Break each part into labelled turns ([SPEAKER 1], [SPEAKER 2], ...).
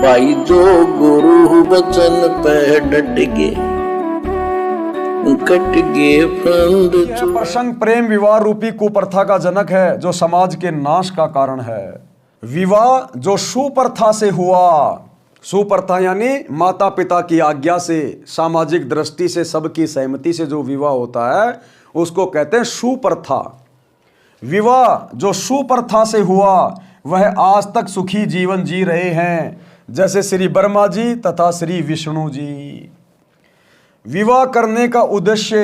[SPEAKER 1] भाई जो गुरु वचन पे डट गए, कट गए फंद।
[SPEAKER 2] यह प्रसंग प्रेम विवाह रूपी कुप्रथा का जनक है जो समाज के नाश का कारण है। विवाह जो सुप्रथा से हुआ, सुप्रथा यानी माता पिता की आज्ञा से, सामाजिक दृष्टि से, सबकी सहमति से जो विवाह होता है उसको कहते हैं सुप्रथा। विवाह जो सुप्रथा से हुआ वह आज तक सुखी जीवन जी रहे हैं, जैसे श्री ब्रह्मा जी तथा श्री विष्णु जी। विवाह करने का उद्देश्य,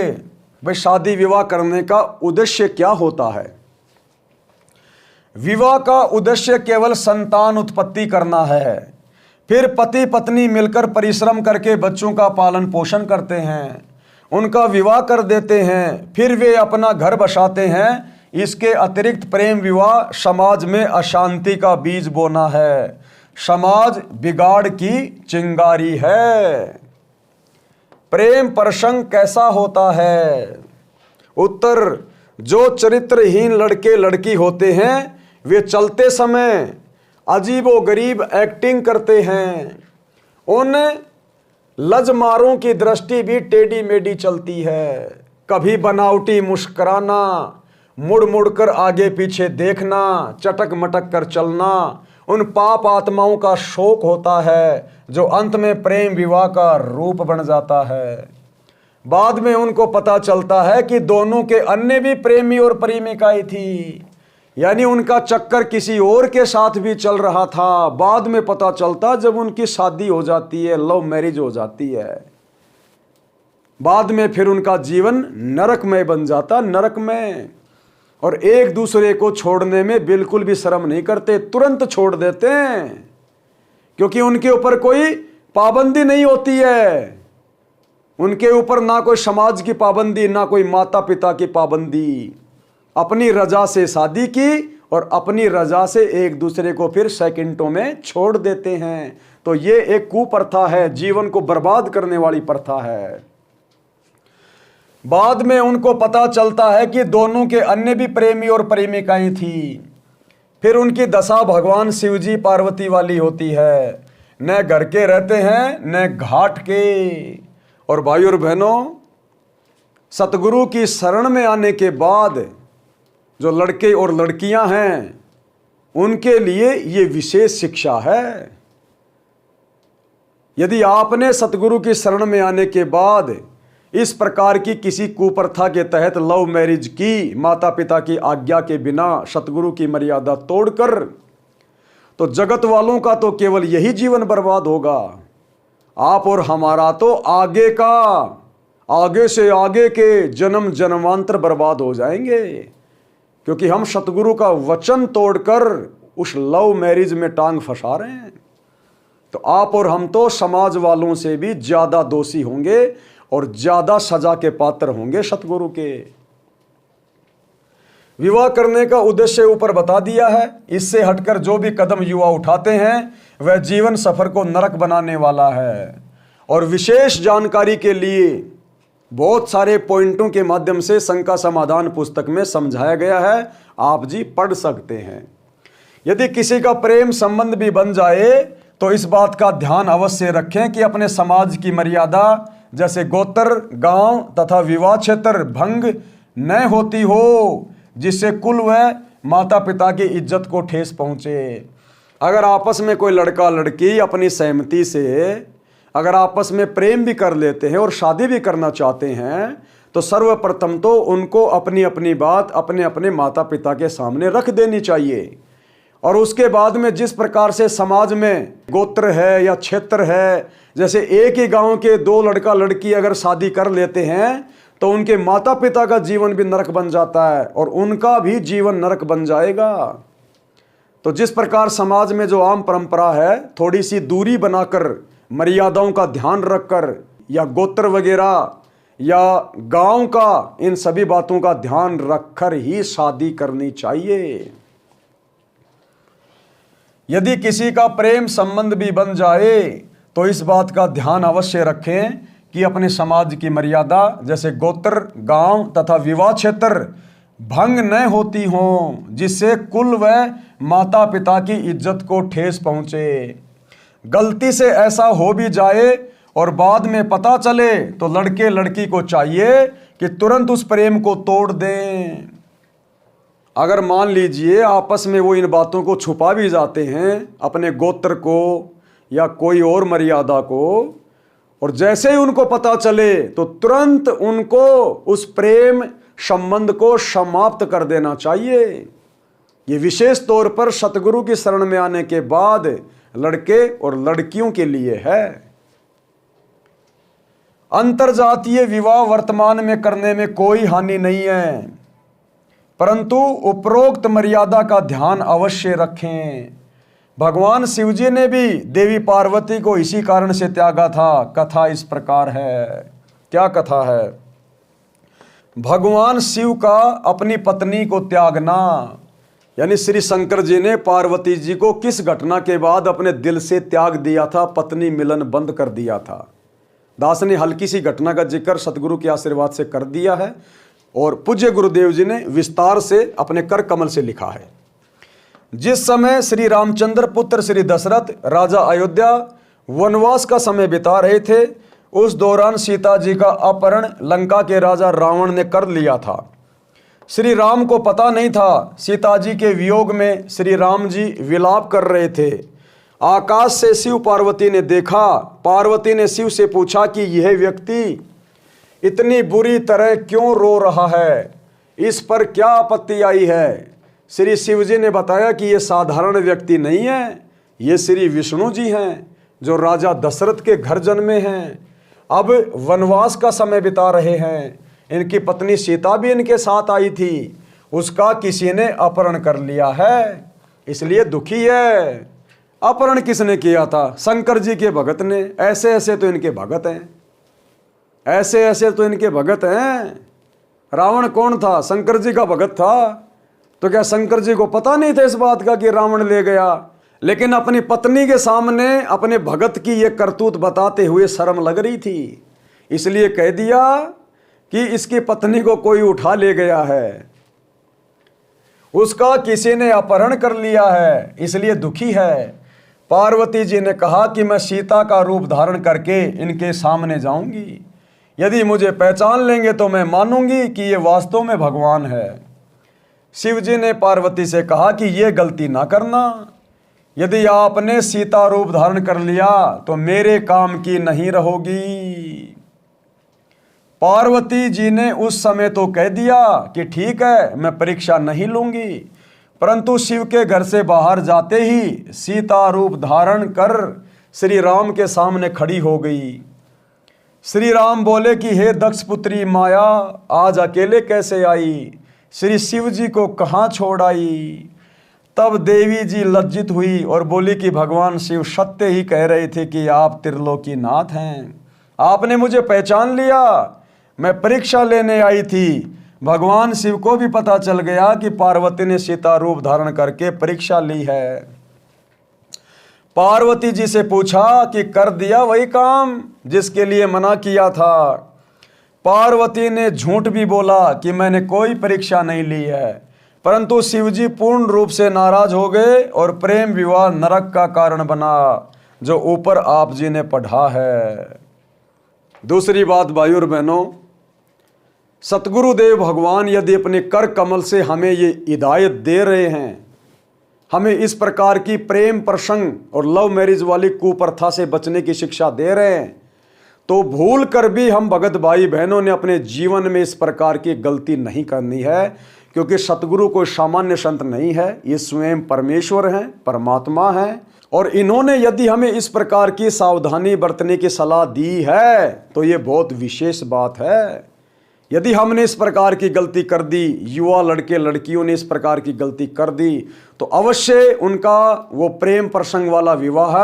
[SPEAKER 2] भाई शादी विवाह करने का उद्देश्य क्या होता है? विवाह का उद्देश्य केवल संतान उत्पत्ति करना है। फिर पति पत्नी मिलकर परिश्रम करके बच्चों का पालन पोषण करते हैं, उनका विवाह कर देते हैं, फिर वे अपना घर बसाते हैं। इसके अतिरिक्त प्रेम विवाह समाज में अशांति का बीज बोना है, समाज बिगाड़ की चिंगारी है। प्रेम प्रसंग कैसा होता है? उत्तर, जो चरित्रहीन लड़के लड़की होते हैं वे चलते समय अजीबो गरीब एक्टिंग करते हैं। उन लजमारों की दृष्टि भी टेढ़ी मेढ़ी चलती है। कभी बनावटी मुस्कुराना, मुड़ मुड़ कर आगे पीछे देखना, चटक मटक कर चलना उन पाप आत्माओं का शौक होता है जो अंत में प्रेम विवाह का रूप बन जाता है। बाद में उनको पता चलता है कि दोनों के अन्य भी प्रेमी और प्रेमिकाएं थी, यानी उनका चक्कर किसी और के साथ भी चल रहा था। बाद में पता चलता जब उनकी शादी हो जाती है, लव मैरिज हो जाती है, बाद में फिर उनका जीवन नरकमय बन जाता, नरकमय। और एक दूसरे को छोड़ने में बिल्कुल भी शर्म नहीं करते, तुरंत छोड़ देते हैं, क्योंकि उनके ऊपर कोई पाबंदी नहीं होती है। उनके ऊपर ना कोई समाज की पाबंदी, ना कोई माता पिता की पाबंदी। अपनी रजा से शादी की और अपनी रजा से एक दूसरे को फिर सेकंडों में छोड़ देते हैं। तो ये एक कुप्रथा है, जीवन को बर्बाद करने वाली प्रथा है। बाद में उनको पता चलता है कि दोनों के अन्य भी प्रेमी और प्रेमिकाएं थी। फिर उनकी दशा भगवान शिवजी पार्वती वाली होती है, न घर के रहते हैं न घाट के। और भाई और बहनों, सतगुरु की शरण में आने के बाद जो लड़के और लड़कियां हैं उनके लिए ये विशेष शिक्षा है। यदि आपने सतगुरु की शरण में आने के बाद इस प्रकार की किसी कुप्रथा के तहत लव मैरिज की, माता पिता की आज्ञा के बिना सतगुरु की मर्यादा तोड़कर, तो जगत वालों का तो केवल यही जीवन बर्बाद होगा। आप और हमारा तो आगे का, आगे से आगे के जन्म जन्मांतर बर्बाद हो जाएंगे, क्योंकि हम सतगुरु का वचन तोड़कर उस लव मैरिज में टांग फंसा रहे हैं। तो आप और हम तो समाज वालों से भी ज्यादा दोषी होंगे और ज्यादा सजा के पात्र होंगे सतगुरु के। विवाह करने का उद्देश्य ऊपर बता दिया है। इससे हटकर जो भी कदम युवा उठाते हैं वह जीवन सफर को नरक बनाने वाला है। और विशेष जानकारी के लिए बहुत सारे पॉइंटों के माध्यम से शंका समाधान पुस्तक में समझाया गया है, आप जी पढ़ सकते हैं। यदि किसी का प्रेम संबंध भी बन जाए तो इस बात का ध्यान अवश्य रखें कि अपने समाज की मर्यादा जैसे गोत्र, गांव तथा विवाह क्षेत्र भंग न होती हो, जिससे कुल व माता पिता की इज्जत को ठेस पहुंचे। अगर आपस में कोई लड़का लड़की अपनी सहमति से अगर आपस में प्रेम भी कर लेते हैं और शादी भी करना चाहते हैं, तो सर्वप्रथम तो उनको अपनी अपनी बात अपने अपने माता पिता के सामने रख देनी चाहिए। और उसके बाद में जिस प्रकार से समाज में गोत्र है या क्षेत्र है, जैसे एक ही गांव के दो लड़का लड़की अगर शादी कर लेते हैं तो उनके माता पिता का जीवन भी नरक बन जाता है और उनका भी जीवन नरक बन जाएगा। तो जिस प्रकार समाज में जो आम परंपरा है, थोड़ी सी दूरी बनाकर, मर्यादाओं का ध्यान रखकर, या गोत्र वगैरह या गांव का, इन सभी बातों का ध्यान रखकर ही शादी करनी चाहिए। यदि किसी का प्रेम संबंध भी बन जाए तो इस बात का ध्यान अवश्य रखें कि अपने समाज की मर्यादा जैसे गोत्र, गांव तथा विवाह क्षेत्र भंग न होती हों, जिससे कुल व माता पिता की इज्जत को ठेस पहुंचे। गलती से ऐसा हो भी जाए और बाद में पता चले तो लड़के लड़की को चाहिए कि तुरंत उस प्रेम को तोड़ दें। अगर मान लीजिए आपस में वो इन बातों को छुपा भी जाते हैं, अपने गोत्र को या कोई और मर्यादा को, और जैसे ही उनको पता चले तो तुरंत उनको उस प्रेम संबंध को समाप्त कर देना चाहिए। ये विशेष तौर पर सतगुरु की शरण में आने के बाद लड़के और लड़कियों के लिए है। अंतरजातीय विवाह वर्तमान में करने में कोई हानि नहीं है, परंतु उपरोक्त मर्यादा का ध्यान अवश्य रखें। भगवान शिवजी ने भी देवी पार्वती को इसी कारण से त्यागा था। कथा इस प्रकार है। क्या कथा है? भगवान शिव का अपनी पत्नी को त्यागना, यानी श्री शंकर जी ने पार्वती जी को किस घटना के बाद अपने दिल से त्याग दिया था, पत्नी मिलन बंद कर दिया था। दास ने हल्की सी घटना का जिक्र सतगुरु के आशीर्वाद से कर दिया है और पूज्य गुरुदेव जी ने विस्तार से अपने कर कमल से लिखा है। जिस समय श्री रामचंद्र पुत्र श्री दशरथ राजा अयोध्या वनवास का समय बिता रहे थे, उस दौरान सीता जी का अपहरण लंका के राजा रावण ने कर लिया था। श्री राम को पता नहीं था। सीता जी के वियोग में श्री राम जी विलाप कर रहे थे। आकाश से शिव पार्वती ने देखा। पार्वती ने शिव से पूछा कि यह व्यक्ति इतनी बुरी तरह क्यों रो रहा है, इस पर क्या आपत्ति आई है? श्री शिव जी ने बताया कि यह साधारण व्यक्ति नहीं है, ये श्री विष्णु जी हैं जो राजा दशरथ के घर जन्मे हैं, अब वनवास का समय बिता रहे हैं। इनकी पत्नी सीता भी इनके साथ आई थी, उसका किसी ने अपहरण कर लिया है, इसलिए दुखी है। अपहरण किसने किया था? शंकर जी के भगत ने। ऐसे ऐसे तो इनके भगत हैं, ऐसे ऐसे तो इनके भगत हैं। रावण कौन था? शंकर जी का भगत था। तो क्या शंकर जी को पता नहीं था इस बात का कि रावण ले गया? लेकिन अपनी पत्नी के सामने अपने भगत की ये करतूत बताते हुए शर्म लग रही थी, इसलिए कह दिया कि इसकी पत्नी को कोई उठा ले गया है, उसका किसी ने अपहरण कर लिया है, इसलिए दुखी है। पार्वती जी ने कहा कि मैं सीता का रूप धारण करके इनके सामने जाऊंगी, यदि मुझे पहचान लेंगे तो मैं मानूंगी कि ये वास्तव में भगवान है। शिव जी ने पार्वती से कहा कि ये गलती ना करना, यदि आपने सीता रूप धारण कर लिया तो मेरे काम की नहीं रहोगी। पार्वती जी ने उस समय तो कह दिया कि ठीक है, मैं परीक्षा नहीं लूंगी, परंतु शिव के घर से बाहर जाते ही सीता रूप धारण कर श्री राम के सामने खड़ी हो गई। श्री राम बोले कि हे दक्ष पुत्री माया, आज अकेले कैसे आई? श्री शिव जी को कहाँ छोड़ आई? तब देवी जी लज्जित हुई और बोली कि भगवान शिव सत्य ही कह रहे थे कि आप त्रिलोकीनाथ हैं, आपने मुझे पहचान लिया, मैं परीक्षा लेने आई थी। भगवान शिव को भी पता चल गया कि पार्वती ने सीता रूप धारण करके परीक्षा ली है। पार्वती जी से पूछा कि कर दिया वही काम जिसके लिए मना किया था? पार्वती ने झूठ भी बोला कि मैंने कोई परीक्षा नहीं ली है, परंतु शिवजी पूर्ण रूप से नाराज हो गए और प्रेम विवाह नरक का कारण बना, जो ऊपर आप जी ने पढ़ा है। दूसरी बात भाइयों और बहनों, सतगुरुदेव भगवान यदि अपने कर कमल से हमें ये हिदायत दे रहे हैं, हमें इस प्रकार की प्रेम प्रसंग और लव मैरिज वाली कुप्रथा से बचने की शिक्षा दे रहे हैं, तो भूल कर भी हम भगत भाई बहनों ने अपने जीवन में इस प्रकार की गलती नहीं करनी है, क्योंकि सतगुरु कोई सामान्य संत नहीं है, ये स्वयं परमेश्वर हैं, परमात्मा हैं, और इन्होंने यदि हमें इस प्रकार की सावधानी बरतने की सलाह दी है तो ये बहुत विशेष बात है। यदि हमने इस प्रकार की गलती कर दी, युवा लड़के लड़कियों ने इस प्रकार की गलती कर दी, तो अवश्य उनका वो प्रेम प्रसंग वाला विवाह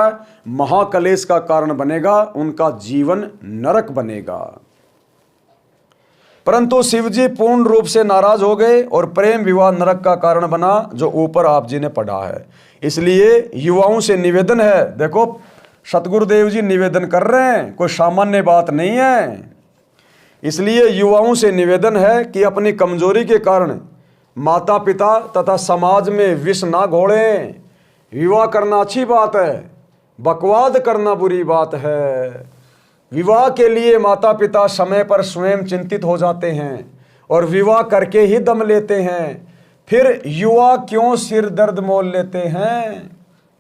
[SPEAKER 2] महाकलेश का कारण बनेगा, उनका जीवन नरक बनेगा। परंतु शिवजी पूर्ण रूप से नाराज हो गए और प्रेम विवाह नरक का कारण बना, जो ऊपर आप जी ने पढ़ा है। इसलिए युवाओं से निवेदन है, देखो सतगुरुदेव जी निवेदन कर रहे हैं, कोई सामान्य बात नहीं है। इसलिए युवाओं से निवेदन है कि अपनी कमजोरी के कारण माता पिता तथा समाज में विष ना घोलें। विवाह करना अच्छी बात है, बकवाद करना बुरी बात है। विवाह के लिए माता पिता समय पर स्वयं चिंतित हो जाते हैं और विवाह करके ही दम लेते हैं। फिर युवा क्यों सिर दर्द मोल लेते हैं?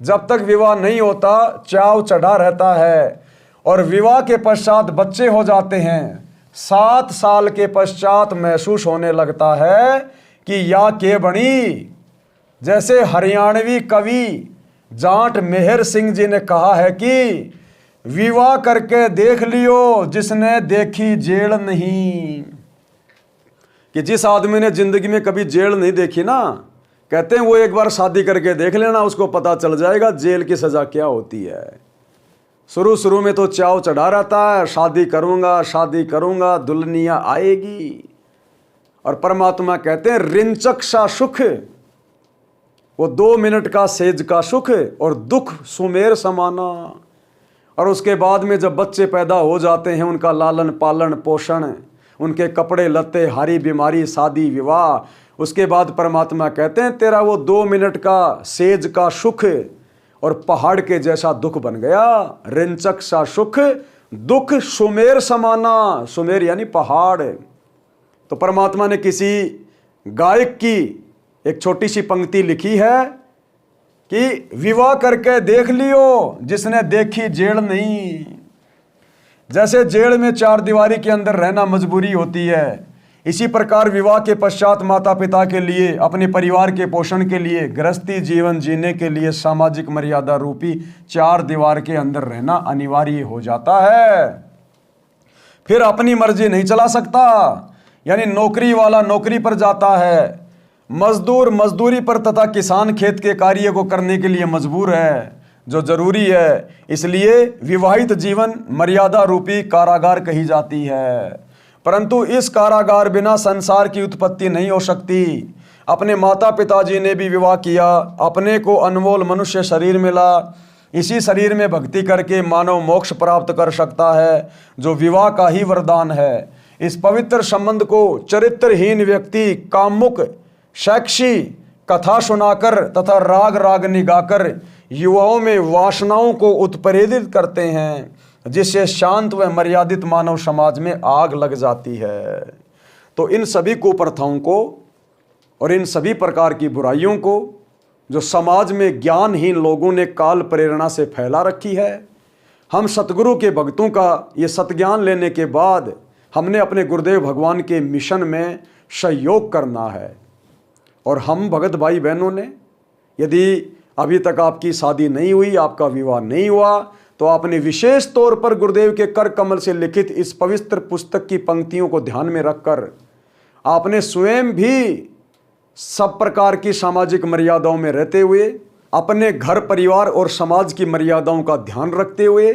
[SPEAKER 2] जब तक विवाह नहीं होता चाव चढ़ा रहता है और विवाह के पश्चात बच्चे हो जाते हैं। 7 साल के पश्चात महसूस होने लगता है कि या के बणी। जैसे हरियाणवी कवि जाट मेहर सिंह जी ने कहा है कि विवाह करके देख लियो जिसने देखी जेल नहीं। कि जिस आदमी ने जिंदगी में कभी जेल नहीं देखी ना, कहते हैं वो एक बार शादी करके देख लेना, उसको पता चल जाएगा जेल की सजा क्या होती है। शुरू में तो चाव चढ़ा रहता है, शादी करूंगा, दुल्हनिया आएगी। और परमात्मा कहते हैं रिंचक सा सुख, वो 2 मिनट का सेज का सुख और दुख सुमेर समाना। और उसके बाद में जब बच्चे पैदा हो जाते हैं, उनका लालन पालन पोषण, उनके कपड़े लत्ते, हारी बीमारी, शादी विवाह, उसके बाद परमात्मा कहते हैं तेरा वो 2 मिनट का सेज का सुख और पहाड़ के जैसा दुख बन गया। रिंचक सा सुख दुख सुमेर समाना, सुमेर यानी पहाड़। तो परमात्मा ने किसी गायक की एक छोटी सी पंक्ति लिखी है कि विवाह करके देख लियो जिसने देखी जेल नहीं। जैसे जेल में 4 दीवारी के अंदर रहना मजबूरी होती है, इसी प्रकार विवाह के पश्चात माता पिता के लिए, अपने परिवार के पोषण के लिए, गृहस्थी जीवन जीने के लिए सामाजिक मर्यादा रूपी 4 दीवार के अंदर रहना अनिवार्य हो जाता है। फिर अपनी मर्जी नहीं चला सकता, यानी नौकरी वाला नौकरी पर जाता है, मजदूर मजदूरी पर तथा किसान खेत के कार्य को करने के लिए मजबूर है, जो जरूरी है। इसलिए विवाहित जीवन मर्यादा रूपी कारागार कही जाती है। परंतु इस कारागार बिना संसार की उत्पत्ति नहीं हो सकती। अपने माता पिताजी ने भी विवाह किया, अपने को अनमोल मनुष्य शरीर मिला। इसी शरीर में भक्ति करके मानव मोक्ष प्राप्त कर सकता है, जो विवाह का ही वरदान है। इस पवित्र संबंध को चरित्रहीन व्यक्ति कामुक शैक्षी कथा सुनाकर तथा राग रागनी गाकर युवाओं में वासनाओं को उत्प्रेरित करते हैं, जिससे शांत व मर्यादित मानव समाज में आग लग जाती है। तो इन सभी कुप्रथाओं को और इन सभी प्रकार की बुराइयों को जो समाज में ज्ञानहीन लोगों ने काल प्रेरणा से फैला रखी है, हम सतगुरु के भक्तों का ये सतज्ञान लेने के बाद हमने अपने गुरुदेव भगवान के मिशन में सहयोग करना है। और हम भगत भाई बहनों ने, यदि अभी तक आपकी शादी नहीं हुई, आपका विवाह नहीं हुआ, तो आपने विशेष तौर पर गुरुदेव के कर कमल से लिखित इस पवित्र पुस्तक की पंक्तियों को ध्यान में रखकर आपने स्वयं भी सब प्रकार की सामाजिक मर्यादाओं में रहते हुए, अपने घर परिवार और समाज की मर्यादाओं का ध्यान रखते हुए,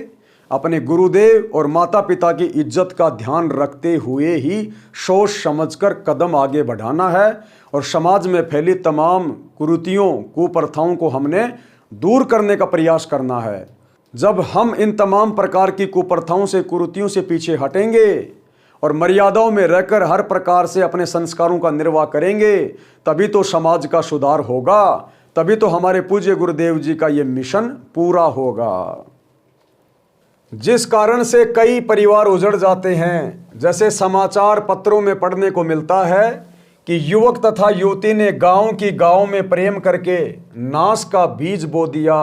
[SPEAKER 2] अपने गुरुदेव और माता पिता की इज्जत का ध्यान रखते हुए ही सोच समझकर कदम आगे बढ़ाना है। और समाज में फैली तमाम कुरीतियों कुप्रथाओं को हमने दूर करने का प्रयास करना है। जब हम इन तमाम प्रकार की कुप्रथाओं से कुरीतियों से पीछे हटेंगे और मर्यादाओं में रहकर हर प्रकार से अपने संस्कारों का निर्वाह करेंगे, तभी तो समाज का सुधार होगा, तभी तो हमारे पूज्य गुरुदेव जी का ये मिशन पूरा होगा। जिस कारण से कई परिवार उजड़ जाते हैं, जैसे समाचार पत्रों में पढ़ने को मिलता है कि युवक तथा युवती ने गांव में प्रेम करके नाश का बीज बो दिया।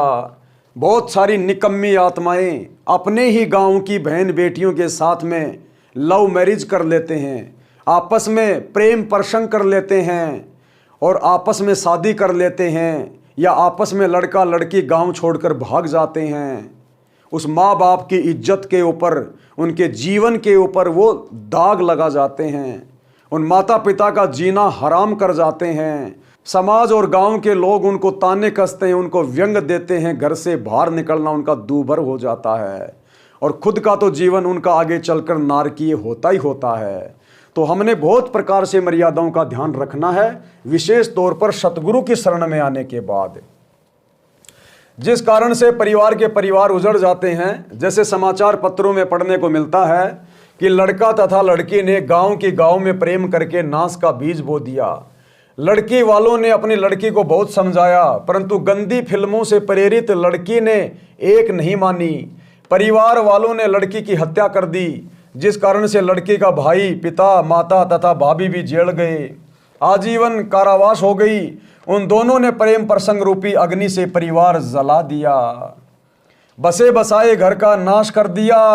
[SPEAKER 2] बहुत सारी निकम्मी आत्माएं अपने ही गांव की बहन बेटियों के साथ में लव मैरिज कर लेते हैं, आपस में प्रेम प्रसंग कर लेते हैं और आपस में शादी कर लेते हैं, या आपस में लड़का लड़की गांव छोड़कर भाग जाते हैं। उस माँ बाप की इज्जत के ऊपर, उनके जीवन के ऊपर वो दाग लगा जाते हैं, उन माता पिता का जीना हराम कर जाते हैं। समाज और गांव के लोग उनको ताने कसते हैं, उनको व्यंग देते हैं, घर से बाहर निकलना उनका दूभर हो जाता है और खुद का तो जीवन उनका आगे चलकर नारकीय होता ही होता है। तो हमने बहुत प्रकार से मर्यादाओं का ध्यान रखना है, विशेष तौर पर सतगुरु की शरण में आने के बाद। जिस कारण से परिवार के परिवार उजड़ जाते हैं, जैसे समाचार पत्रों में पढ़ने को मिलता है कि लड़का तथा लड़की ने गांव में प्रेम करके नाश का बीज बो दिया। लड़की वालों ने अपनी लड़की को बहुत समझाया, परंतु गंदी फिल्मों से प्रेरित लड़की ने एक नहीं मानी। परिवार वालों ने लड़की की हत्या कर दी, जिस कारण से लड़की का भाई, पिता, माता तथा भाभी भी जेल गए। आजीवन कारावास हो गई। उन दोनों ने प्रेम प्रसंग रूपी अग्नि से परिवार जला दिया, बसे बसाए घर का नाश कर दिया।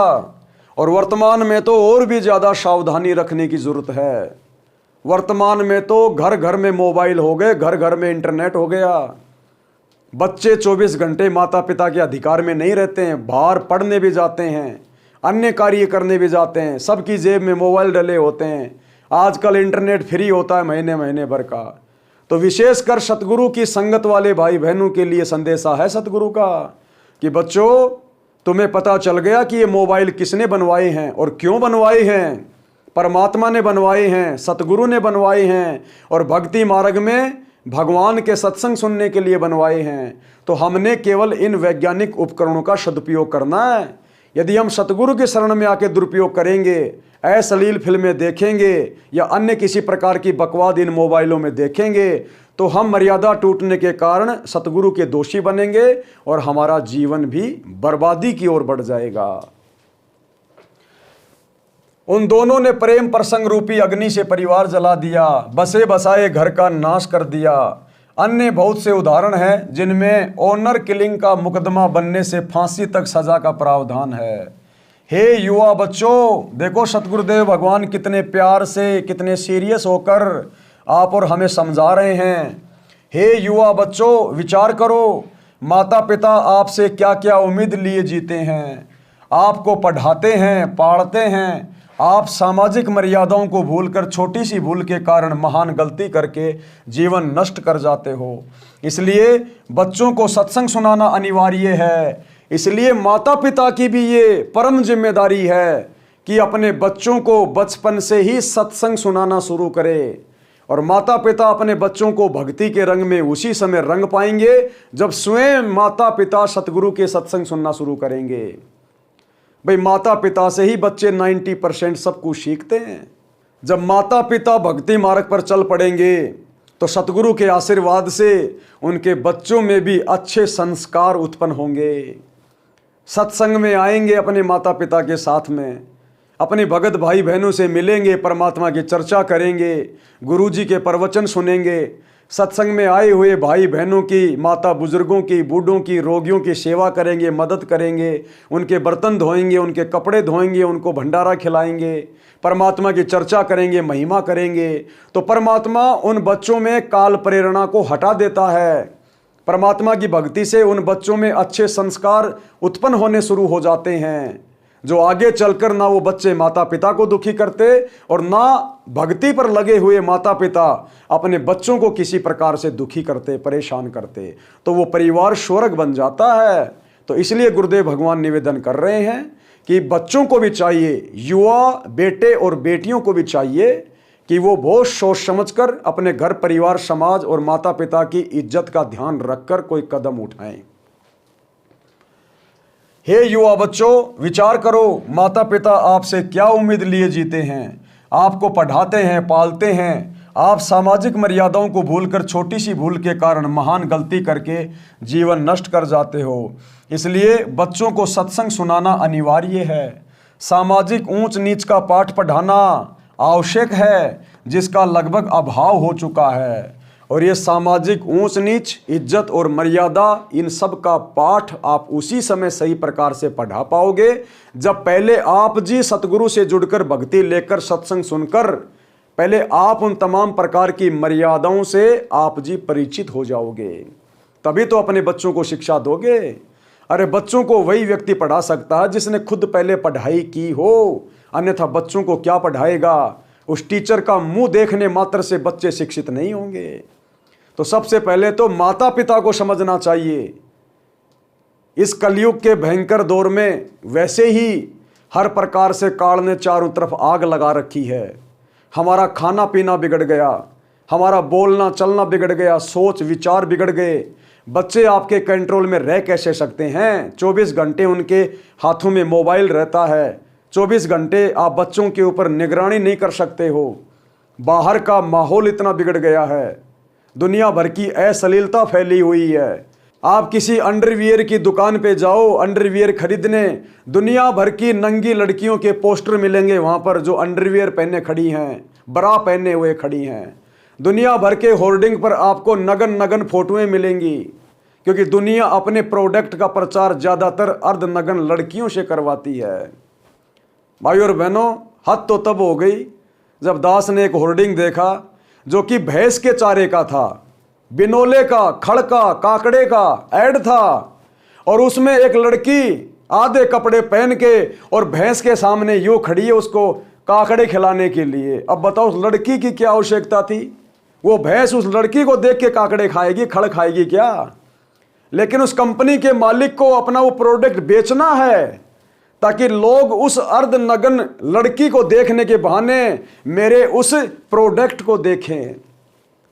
[SPEAKER 2] और वर्तमान में तो और भी ज़्यादा सावधानी रखने की ज़रूरत है। वर्तमान में तो घर घर में मोबाइल हो गए, घर घर में इंटरनेट हो गया। बच्चे 24 घंटे माता पिता के अधिकार में नहीं रहते हैं, बाहर पढ़ने भी जाते हैं, अन्य कार्य करने भी जाते हैं, सबकी जेब में मोबाइल डले होते हैं। आजकल इंटरनेट फ्री होता है महीने महीने भर का। तो विशेषकर सतगुरु की संगत वाले भाई बहनों के लिए संदेशा है सतगुरु का कि बच्चों, तुम्हें पता चल गया कि ये मोबाइल किसने बनवाए हैं और क्यों बनवाए हैं। परमात्मा ने बनवाए हैं, सतगुरु ने बनवाए हैं और भक्ति मार्ग में भगवान के सत्संग सुनने के लिए बनवाए हैं। तो हमने केवल इन वैज्ञानिक उपकरणों का सदुपयोग करना है। यदि हम सतगुरु के शरण में आके दुरुपयोग करेंगे, अश्लील फिल्में देखेंगे या अन्य किसी प्रकार की बकवाद इन मोबाइलों में देखेंगे, तो हम मर्यादा टूटने के कारण सतगुरु के दोषी बनेंगे और हमारा जीवन भी बर्बादी की ओर बढ़ जाएगा। उन दोनों ने प्रेम प्रसंग रूपी अग्नि से परिवार जला दिया, बसे बसाए घर का नाश कर दिया। अन्य बहुत से उदाहरण हैं जिनमें ऑनर किलिंग का मुकदमा बनने से फांसी तक सजा का प्रावधान है। हे युवा बच्चों, देखो सतगुरुदेव भगवान कितने प्यार से, कितने सीरियस होकर आप और हमें समझा रहे हैं। हे युवा बच्चों, विचार करो, माता पिता आपसे क्या क्या उम्मीद लिए जीते हैं, आपको पढ़ाते हैं, पालते हैं। आप सामाजिक मर्यादाओं को भूलकर छोटी सी भूल के कारण महान गलती करके जीवन नष्ट कर जाते हो। इसलिए बच्चों को सत्संग सुनाना अनिवार्य है। इसलिए माता पिता की भी ये परम जिम्मेदारी है कि अपने बच्चों को बचपन से ही सत्संग सुनाना शुरू करे। और माता पिता अपने बच्चों को भक्ति के रंग में उसी समय रंग पाएंगे जब स्वयं माता पिता सतगुरु के सत्संग सुनना शुरू करेंगे। भाई, माता पिता से ही बच्चे 90% सब कुछ सीखते हैं। जब माता पिता भक्ति मार्ग पर चल पड़ेंगे तो सतगुरु के आशीर्वाद से उनके बच्चों में भी अच्छे संस्कार उत्पन्न होंगे। सत्संग में आएंगे अपने माता पिता के साथ में, अपने भगत भाई बहनों से मिलेंगे, परमात्मा की चर्चा करेंगे, गुरुजी के प्रवचन सुनेंगे। सत्संग में आए हुए भाई बहनों की, माता बुजुर्गों की, बूढ़ों की, रोगियों की सेवा करेंगे, मदद करेंगे, उनके बर्तन धोएंगे, उनके कपड़े धोएंगे, उनको भंडारा खिलाएंगे, परमात्मा की चर्चा करेंगे, महिमा करेंगे। तो परमात्मा उन बच्चों में काल प्रेरणा को हटा देता है। परमात्मा की भक्ति से उन बच्चों में अच्छे संस्कार उत्पन्न होने शुरू हो जाते हैं, जो आगे चलकर ना वो बच्चे माता पिता को दुखी करते और ना भक्ति पर लगे हुए माता पिता अपने बच्चों को किसी प्रकार से दुखी करते, परेशान करते। तो वो परिवार स्वर्ग बन जाता है। तो इसलिए गुरुदेव भगवान निवेदन कर रहे हैं कि बच्चों को भी चाहिए, युवा बेटे और बेटियों को भी चाहिए कि वो बहुत सोच समझकर अपने घर परिवार, समाज और माता पिता की इज्जत का ध्यान रखकर कोई कदम उठाएं। हे युवा बच्चों, विचार करो, माता पिता आपसे क्या उम्मीद लिए जीते हैं, आपको पढ़ाते हैं, पालते हैं। आप सामाजिक मर्यादाओं को भूलकर छोटी सी भूल के कारण महान गलती करके जीवन नष्ट कर जाते हो। इसलिए बच्चों को सत्संग सुनाना अनिवार्य है। सामाजिक ऊंच नीच का पाठ पढ़ाना आवश्यक है, जिसका लगभग अभाव हो चुका है। और ये सामाजिक ऊंच नीच, इज्जत और मर्यादा, इन सब का पाठ आप उसी समय सही प्रकार से पढ़ा पाओगे जब पहले आप जी सतगुरु से जुड़कर भक्ति लेकर सत्संग सुनकर पहले आप उन तमाम प्रकार की मर्यादाओं से आप जी परिचित हो जाओगे। तभी तो अपने बच्चों को शिक्षा दोगे। अरे बच्चों को वही व्यक्ति पढ़ा सकता है जिसने खुद पहले पढ़ाई की हो, अन्यथा बच्चों को क्या पढ़ाएगा। उस टीचर का मुंह देखने मात्र से बच्चे शिक्षित नहीं होंगे। तो सबसे पहले तो माता पिता को समझना चाहिए। इस कलयुग के भयंकर दौर में वैसे ही हर प्रकार से काल ने चारों तरफ आग लगा रखी है। हमारा खाना पीना बिगड़ गया, हमारा बोलना चलना बिगड़ गया, सोच विचार बिगड़ गए। बच्चे आपके कंट्रोल में रह कैसे सकते हैं? 24 घंटे उनके हाथों में मोबाइल रहता है। 24 घंटे आप बच्चों के ऊपर निगरानी नहीं कर सकते हो। बाहर का माहौल इतना बिगड़ गया है। दुनिया भर की अश्लीलता फैली हुई है। आप किसी अंडरवियर की दुकान पे जाओ अंडरवियर खरीदने, दुनिया भर की नंगी लड़कियों के पोस्टर मिलेंगे वहाँ पर, जो अंडरवियर पहने खड़ी हैं, ब्रा पहने हुए खड़ी हैं। दुनिया भर के होर्डिंग पर आपको नगन नगन फोटोएं मिलेंगी, क्योंकि दुनिया अपने प्रोडक्ट का प्रचार ज़्यादातर अर्धनग्न लड़कियों से करवाती है। भाई और बहनों, हद तो तब हो गई जब दास ने एक होर्डिंग देखा जो कि भैंस के चारे का था, बिनोले का, खड़ का, काकड़े का ऐड था, और उसमें एक लड़की आधे कपड़े पहन के और भैंस के सामने यूं खड़ी है उसको काकड़े खिलाने के लिए। अब बताओ उस लड़की की क्या आवश्यकता थी? वो भैंस उस लड़की को देख के काकड़े खाएगी, खड़ खाएगी क्या? लेकिन उस कंपनी के मालिक को अपना वो प्रोडक्ट बेचना है ताकि लोग उस अर्धनग्न लड़की को देखने के बहाने मेरे उस प्रोडक्ट को देखें।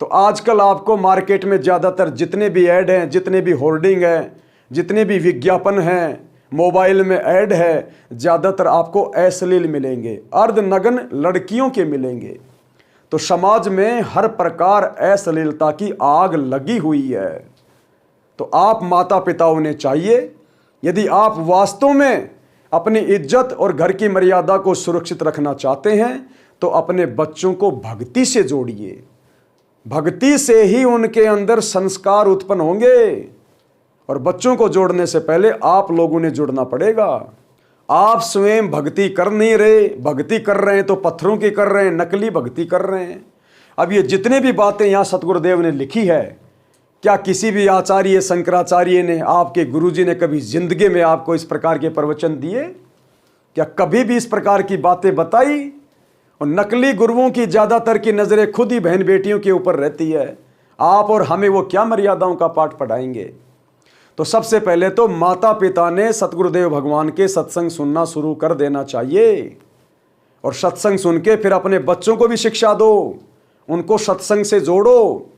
[SPEAKER 2] तो आजकल आपको मार्केट में ज़्यादातर जितने भी ऐड हैं, जितने भी होर्डिंग हैं, जितने भी विज्ञापन हैं, मोबाइल में ऐड है, ज़्यादातर आपको अश्लील मिलेंगे, अर्धनग्न लड़कियों के मिलेंगे। तो समाज में हर प्रकार अश्लीलता की आग लगी हुई है। तो आप माता पिताओं ने चाहिए, यदि आप वास्तव में अपनी इज्जत और घर की मर्यादा को सुरक्षित रखना चाहते हैं तो अपने बच्चों को भक्ति से जोड़िए। भक्ति से ही उनके अंदर संस्कार उत्पन्न होंगे, और बच्चों को जोड़ने से पहले आप लोगों ने जुड़ना पड़ेगा। आप स्वयं भक्ति कर नहीं रहे, भक्ति कर रहे हैं तो पत्थरों की कर रहे हैं, नकली भक्ति कर रहे हैं। अब ये जितने भी बातें यहाँ सतगुरुदेव ने लिखी है, क्या किसी भी आचार्य शंकराचार्य ने, आपके गुरुजी ने कभी जिंदगी में आपको इस प्रकार के प्रवचन दिए? क्या कभी भी इस प्रकार की बातें बताई? और नकली गुरुओं की ज़्यादातर की नज़रें खुद ही बहन बेटियों के ऊपर रहती है। आप और हमें वो क्या मर्यादाओं का पाठ पढ़ाएंगे? तो सबसे पहले तो माता पिता ने सतगुरुदेव भगवान के सत्संग सुनना शुरू कर देना चाहिए, और सत्संग सुन के फिर अपने बच्चों को भी शिक्षा दो, उनको सत्संग से जोड़ो।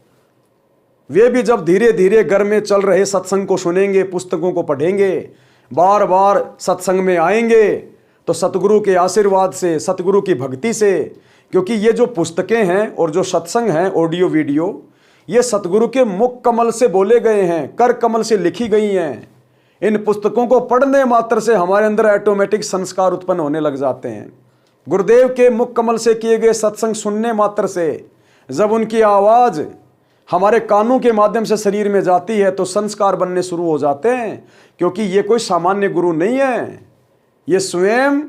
[SPEAKER 2] वे भी जब धीरे धीरे घर में चल रहे सत्संग को सुनेंगे, पुस्तकों को पढ़ेंगे, बार बार सत्संग में आएंगे, तो सतगुरु के आशीर्वाद से, सतगुरु की भक्ति से, क्योंकि ये जो पुस्तकें हैं और जो सत्संग हैं ऑडियो वीडियो, ये सतगुरु के मुख कमल से बोले गए हैं, कर कमल से लिखी गई हैं। इन पुस्तकों को पढ़ने मात्र से हमारे अंदर ऑटोमेटिक संस्कार उत्पन्न होने लग जाते हैं। गुरुदेव के मुख कमल से किए गए सत्संग सुनने मात्र से जब उनकी आवाज़ हमारे कानों के माध्यम से शरीर में जाती है तो संस्कार बनने शुरू हो जाते हैं, क्योंकि ये कोई सामान्य गुरु नहीं है, ये स्वयं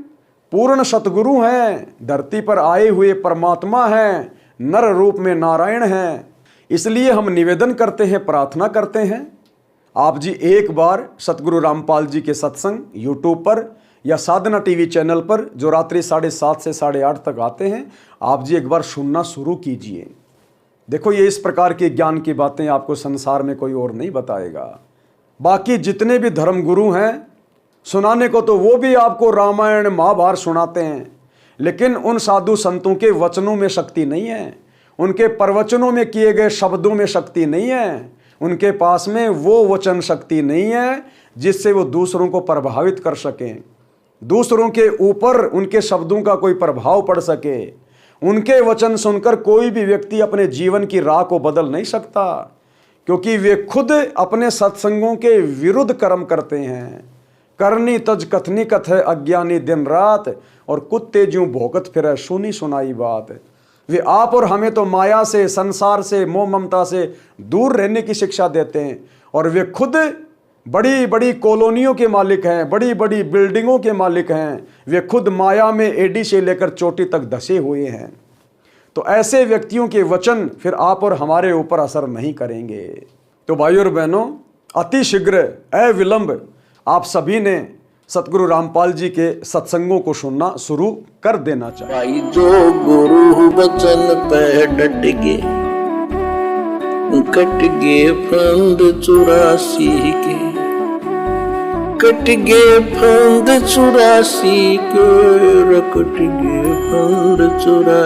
[SPEAKER 2] पूर्ण सतगुरु हैं, धरती पर आए हुए परमात्मा हैं, नर रूप में नारायण हैं। इसलिए हम निवेदन करते हैं, प्रार्थना करते हैं, आप जी एक बार सतगुरु रामपाल जी के सत्संग यूट्यूब पर या साधना टीवी चैनल पर जो रात्रि 7:30 से 8:30 तक आते हैं, आप जी एक बार सुनना शुरू कीजिए। देखो, ये इस प्रकार की ज्ञान की बातें आपको संसार में कोई और नहीं बताएगा। बाकी जितने भी धर्म गुरु हैं, सुनाने को तो वो भी आपको रामायण महाभारत सुनाते हैं, लेकिन उन साधु संतों के वचनों में शक्ति नहीं है, उनके प्रवचनों में किए गए शब्दों में शक्ति नहीं है, उनके पास में वो वचन शक्ति नहीं है जिससे वो दूसरों को प्रभावित कर सकें, दूसरों के ऊपर उनके शब्दों का कोई प्रभाव पड़ सके। उनके वचन सुनकर कोई भी व्यक्ति अपने जीवन की राह को बदल नहीं सकता, क्योंकि वे खुद अपने सत्संगों के विरुद्ध कर्म करते हैं। करनी तज कथनी कथ है अज्ञानी दिन रात, और कुत्ते ज्यों भौंकत फिरे सुनी सुनाई बात। वे आप और हमें तो माया से, संसार से, मोह ममता से दूर रहने की शिक्षा देते हैं, और वे खुद बड़ी बड़ी कॉलोनियों के मालिक हैं, बड़ी बड़ी बिल्डिंगों के मालिक हैं। वे खुद माया में एडी से लेकर चोटी तक धसे हुए हैं। तो ऐसे व्यक्तियों के वचन फिर आप और हमारे ऊपर असर नहीं करेंगे। तो भाइयों और बहनों, अति शीघ्र अविलंब आप सभी ने सतगुरु रामपाल जी के सत्संगों को सुनना शुरू कर देना चाहिए।
[SPEAKER 1] भाई जो गुरु बचन पे डट गे, कट गे फंद 84 के, कट गे फंद 84 के, कट गे फंद 84।